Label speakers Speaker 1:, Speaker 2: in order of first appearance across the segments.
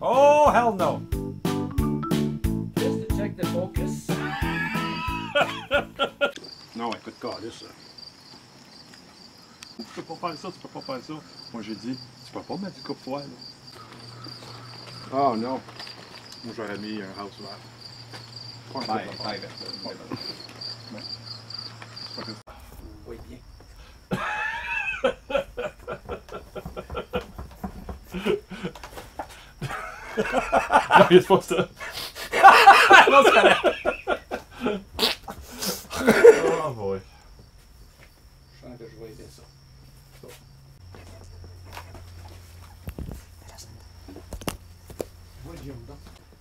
Speaker 1: Oh, hell no.
Speaker 2: Just to check the focus.
Speaker 1: Non, écoute, calisse. Tu peux pas faire ça, tu peux pas faire ça. Moi, j'ai dit, tu peux pas mettre du coupe-foie, là. Oh non. Moi, j'aurais mis un house wrap.
Speaker 2: Oui, bien.
Speaker 1: Non, il est pas ça.
Speaker 2: Non, c'est correct.
Speaker 1: Oh boy.
Speaker 2: Je sens que je vais aider ça.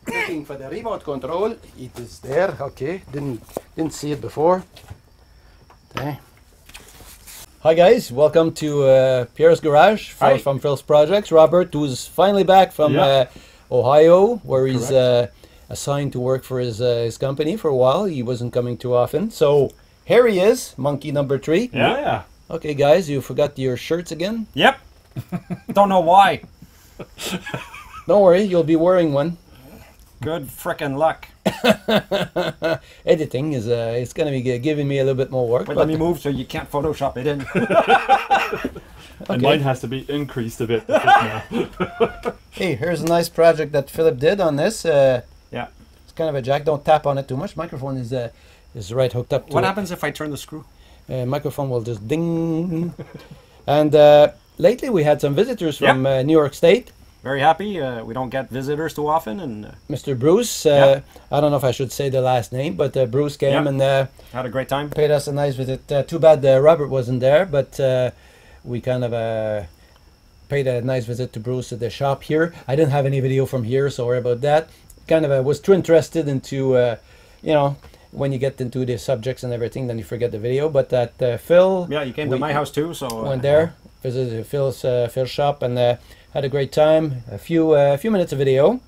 Speaker 2: Looking for the remote control. It is there. Okay. Didn't see it before. Okay. Hi guys, welcome to Pierre's garage from Phil's Projects. Robert, who's finally back from Ohio, where he's assigned to work for his company for a while. He wasn't coming too often, so here he is, monkey number 3.
Speaker 1: Yeah.
Speaker 2: Okay, guys, you forgot your shirts again.
Speaker 1: Yep. Don't know why.
Speaker 2: Don't worry, you'll be wearing one.
Speaker 1: Good frickin' luck.
Speaker 2: Editing is it's going to be giving me a little bit more work.
Speaker 1: But let me move so you can't Photoshop it in.
Speaker 3: And mine has to be increased a bit. Now.
Speaker 2: Hey, here's a nice project that Philip did on this.
Speaker 1: Yeah.
Speaker 2: It's kind of a jack. Don't tap on it too much. Microphone is right hooked up to
Speaker 1: What
Speaker 2: it.
Speaker 1: happens if I turn the screw?
Speaker 2: Microphone will just ding. And lately we had some visitors from New York State.
Speaker 1: Very happy. We don't get visitors too often, and
Speaker 2: Mr. Bruce, I don't know if I should say the last name, but Bruce came and
Speaker 1: had a great time.
Speaker 2: paid us a nice visit. Too bad Robert wasn't there, but we kind of paid a nice visit to Bruce at the shop here. I didn't have any video from here, so sorry about that. Kind of was too interested into, you know, when you get into the subjects and everything, then you forget the video. But that Phil,
Speaker 1: Yeah, you came to my house too, so
Speaker 2: went there, visited Phil's shop, and had a great time. A few minutes of video,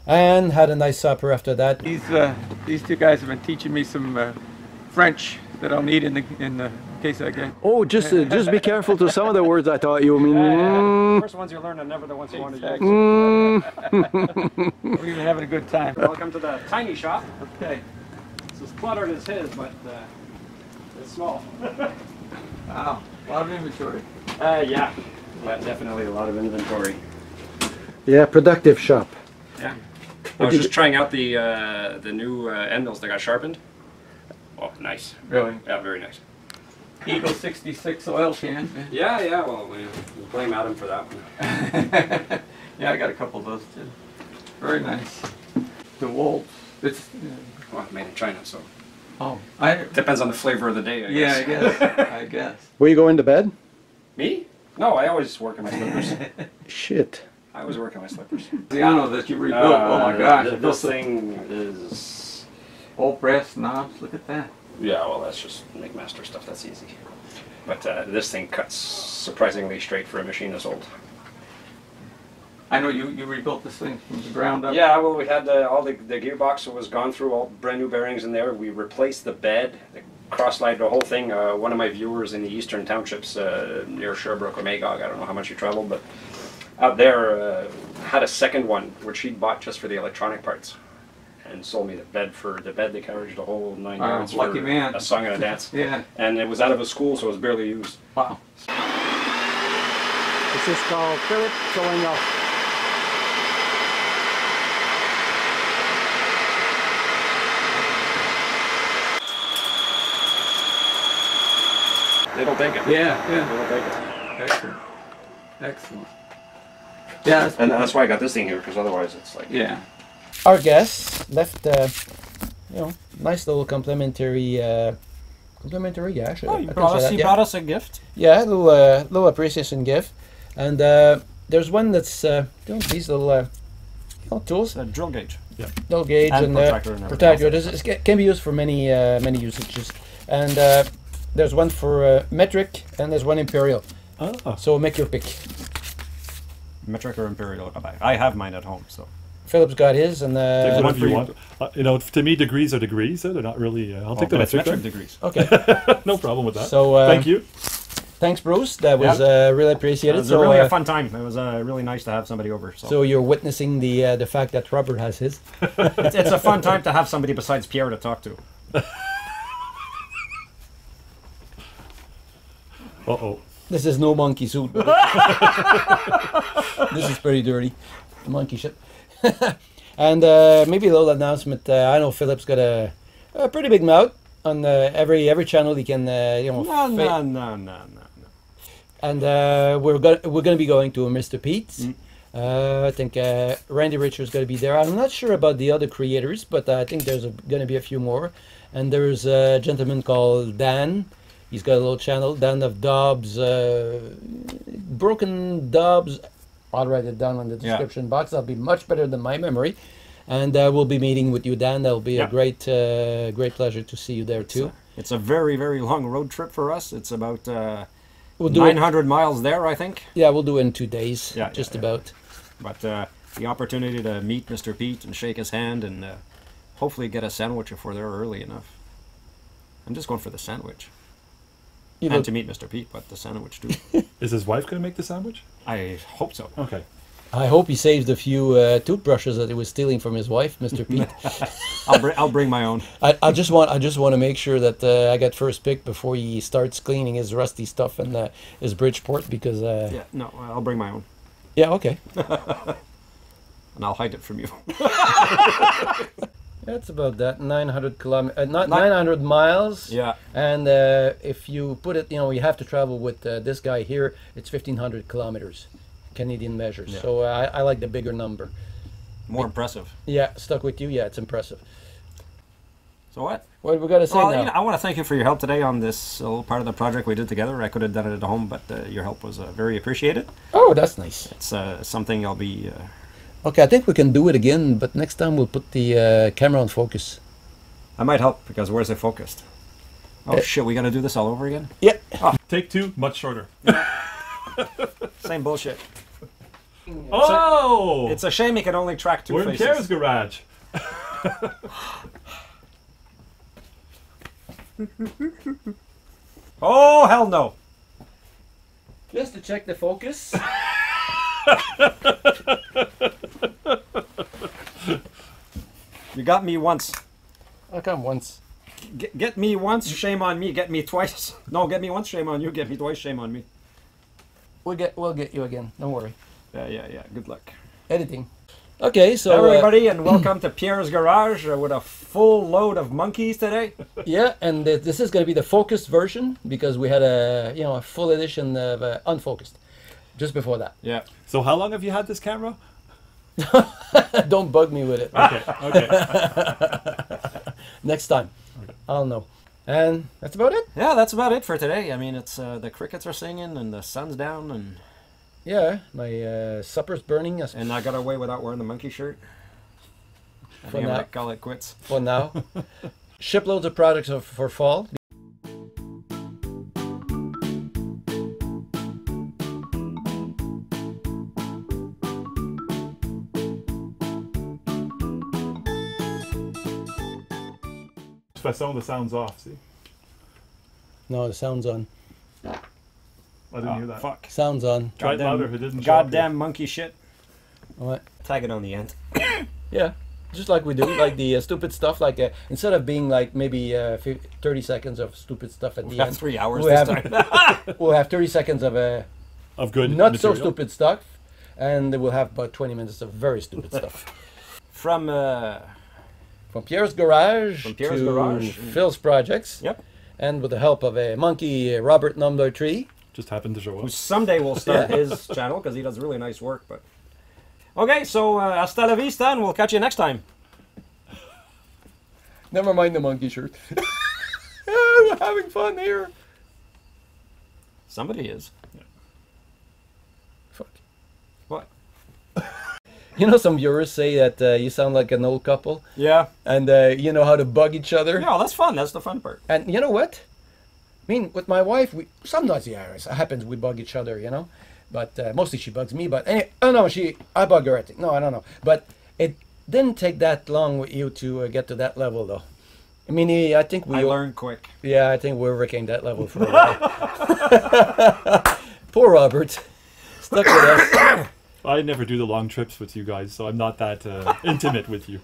Speaker 2: and had a nice supper after that.
Speaker 4: These two guys have been teaching me some French that I'll need in the case I get.
Speaker 2: Oh, just be careful to some of the words I thought you mean.
Speaker 1: The first ones you learn are never the ones you want to use.
Speaker 4: We're even having a good time.
Speaker 1: Welcome to the tiny shop.
Speaker 4: Okay.
Speaker 1: It's as cluttered as his, but it's small.
Speaker 4: Wow. A lot of inventory.
Speaker 1: Yeah, definitely a lot of inventory.
Speaker 2: Yeah, productive shop.
Speaker 1: Yeah. I was just trying out the new end mills that got sharpened. Oh, nice.
Speaker 4: Really?
Speaker 1: Yeah, very nice.
Speaker 4: Eagle 66 oil can.
Speaker 1: Yeah, well, we blame Adam for that one.
Speaker 4: Yeah, I got a couple of those too. Very nice. The wool. It's.
Speaker 1: Well, made in China, so.
Speaker 4: Oh.
Speaker 1: Depends on the flavor of the day, I
Speaker 4: Yeah,
Speaker 1: guess.
Speaker 4: I guess.
Speaker 2: Were you going to bed?
Speaker 1: Me? No, I always work in my slippers.
Speaker 2: Shit.
Speaker 1: I always work in my slippers.
Speaker 4: Piano that you rebuilt. Oh my gosh.
Speaker 1: This thing is...
Speaker 4: All brass knobs. Look at that.
Speaker 1: Yeah, well, that's just McMaster stuff. That's easy. But this thing cuts surprisingly straight for a machine this old.
Speaker 4: I know you rebuilt this thing from the ground up.
Speaker 1: Yeah, well, we had all the gearbox was gone through, all brand new bearings in there. We replaced the bed, the cross-slide, the whole thing. One of my viewers in the eastern townships near Sherbrooke or Magog, I don't know how much you traveled, but out there had a second one, which he'd bought just for the electronic parts, and sold me the bed, the carriage, the whole 9 yards.
Speaker 4: Lucky
Speaker 1: for
Speaker 4: man.
Speaker 1: A song and a dance.
Speaker 4: Yeah.
Speaker 1: And it was out of a school, so it was barely used.
Speaker 4: Wow.
Speaker 2: This is called Philip showing off.
Speaker 1: They don't take it.
Speaker 4: Yeah.
Speaker 1: They don't take it.
Speaker 4: Excellent. Excellent. Yeah.
Speaker 1: And that's why I got this thing here, because otherwise it's like...
Speaker 4: Yeah.
Speaker 2: Our guest left, you know, nice little complimentary gash.
Speaker 1: Oh, he brought us a gift.
Speaker 2: Yeah, a little appreciation gift, and there's one that's you know, these little you know, tools.
Speaker 1: A drill gauge. Yeah.
Speaker 2: Drill gauge and
Speaker 1: protractor and
Speaker 2: protractor.
Speaker 1: everything
Speaker 2: It can be used for many usages, and there's one for metric and there's one imperial.
Speaker 3: Oh.
Speaker 2: So make your pick.
Speaker 1: Metric or imperial? I have mine at home, so.
Speaker 2: Philip's got his, and
Speaker 3: Take whatever you want. You know, to me, degrees are degrees. They're not really. I'll take the
Speaker 1: but it's
Speaker 3: metric.
Speaker 1: metric degrees.
Speaker 2: okay.
Speaker 3: No problem with that.
Speaker 2: So
Speaker 3: thank you.
Speaker 2: Thanks, Bruce. That was really appreciated.
Speaker 1: It was really a fun time. It was really nice to have somebody over.
Speaker 2: So you're witnessing the fact that Robert has his.
Speaker 1: It's a fun time to have somebody besides Pierre to talk to.
Speaker 3: Uh-oh.
Speaker 2: This is no monkey suit. This is pretty dirty. Monkey shit. And maybe a little announcement. I know Philip's got a pretty big mouth on every channel he can.
Speaker 1: No.
Speaker 2: And we're gonna be going to Mr. Pete's. I think Randy Richards going to be there. I'm not sure about the other creators, but I think there's going to be a few more. And there's a gentleman called Dan. He's got a little channel, Dan of Dobbs, Broken Dobbs. I'll write it down in the description box. That'll be much better than my memory. And we'll be meeting with you, Dan. That'll be a great pleasure to see you there too.
Speaker 1: It's a very, very long road trip for us. It's about 900 miles there, I think.
Speaker 2: Yeah, we'll do it in 2 days, just about.
Speaker 1: But the opportunity to meet Mr. Pete and shake his hand and hopefully get a sandwich if we're there early enough. I'm just going for the sandwich. And to meet Mr. Pete, but the sandwich too.
Speaker 3: Is his wife going to make the sandwich?
Speaker 1: I hope so.
Speaker 3: Okay.
Speaker 2: I hope he saved a few toothbrushes that he was stealing from his wife, Mr. Pete.
Speaker 1: I'll bring my own.
Speaker 2: I just want to make sure that I get first pick before he starts cleaning his rusty stuff and his Bridgeport because.
Speaker 1: I'll bring my own.
Speaker 2: Yeah. Okay.
Speaker 1: And I'll hide it from you.
Speaker 2: That's about that. 900 kilometers, not 900 miles.
Speaker 1: Yeah.
Speaker 2: And if you put it, you have to travel with this guy here. It's 1,500 kilometers, Canadian measures. Yeah. So I like the bigger number.
Speaker 1: More impressive.
Speaker 2: Yeah, stuck with you. Yeah, it's impressive.
Speaker 1: So what?
Speaker 2: What have we got to say now?
Speaker 1: I want to thank you for your help today on this little part of the project we did together. I could have done it at home, but your help was very appreciated.
Speaker 2: Oh, that's nice.
Speaker 1: It's something I'll be...
Speaker 2: Okay, I think we can do it again, but next time we'll put the camera on focus.
Speaker 1: I might help, because where's it focused? Oh shit, we gotta do this all over again?
Speaker 2: Yeah.
Speaker 1: Oh.
Speaker 3: Take two, much shorter.
Speaker 1: Same bullshit.
Speaker 3: Oh!
Speaker 1: It's a shame you can only track two faces.
Speaker 3: We're in Pierre's garage.
Speaker 1: Oh, hell no.
Speaker 2: Just to check the focus.
Speaker 1: You got me once.
Speaker 2: I come once.
Speaker 1: Get me once, shame on me. Get me twice. No, get me once, shame on you. Get me twice, shame on me.
Speaker 2: We'll get you again. Don't worry.
Speaker 1: Yeah. Good luck.
Speaker 2: Editing. Okay, so
Speaker 1: everybody, and welcome to Pierre's garage with a full load of monkeys today.
Speaker 2: Yeah, and this is going to be the focused version because we had a full edition of unfocused just before that.
Speaker 1: Yeah.
Speaker 3: So how long have you had this camera?
Speaker 2: Don't bug me with it.
Speaker 3: Okay.
Speaker 2: Next time. Okay. I'll know. And that's about it?
Speaker 1: Yeah, that's about it for today. I mean, it's the crickets are singing and the sun's down and...
Speaker 2: Yeah, my supper's burning.
Speaker 1: And I got away without wearing the monkey shirt. I think I might call it quits.
Speaker 2: For now. Shiploads of products for fall.
Speaker 3: Façon, the sound's off, see?
Speaker 2: No, the sound's on.
Speaker 3: I didn't hear that.
Speaker 1: Fuck.
Speaker 2: Sound's on.
Speaker 3: Try it louder if it didn't.
Speaker 1: Goddamn monkey shit.
Speaker 2: What?
Speaker 1: Tag it on the end.
Speaker 2: Yeah, just like we do, like the stupid stuff. Like instead of being like maybe 30 seconds of stupid stuff at the end,
Speaker 1: 3 hours this time.
Speaker 2: We'll have 30 seconds of
Speaker 3: good,
Speaker 2: not
Speaker 3: material.
Speaker 2: so stupid stuff, and we'll have about 20 minutes of very stupid stuff.
Speaker 1: From
Speaker 2: Pierre's garage
Speaker 1: to
Speaker 2: Phil's projects.
Speaker 1: Yep.
Speaker 2: And with the help of a monkey, Robert number 3.
Speaker 3: Just happened to show up.
Speaker 1: Who someday will start his channel because he does really nice work. But okay, so hasta la vista, and we'll catch you next time.
Speaker 2: Never mind the monkey shirt. We're having fun here.
Speaker 1: Somebody is.
Speaker 3: Yeah.
Speaker 2: Fuck.
Speaker 1: What?
Speaker 2: You know, some viewers say that you sound like an old couple.
Speaker 1: Yeah.
Speaker 2: And you know how to bug each other.
Speaker 1: Yeah, that's fun. That's the fun part.
Speaker 2: And you know what? I mean, with my wife, we sometimes, yeah, it happens we bug each other, you know. But mostly she bugs me. But anyway, oh no, I bug her. I think. No, I don't know. But it didn't take that long with you to get to that level, though. I mean, I think
Speaker 5: I learn quick.
Speaker 2: Yeah, I think we're wrecking that level for a while. Poor Robert. Stuck with us.
Speaker 3: I never do the long trips with you guys, so I'm not that intimate with you.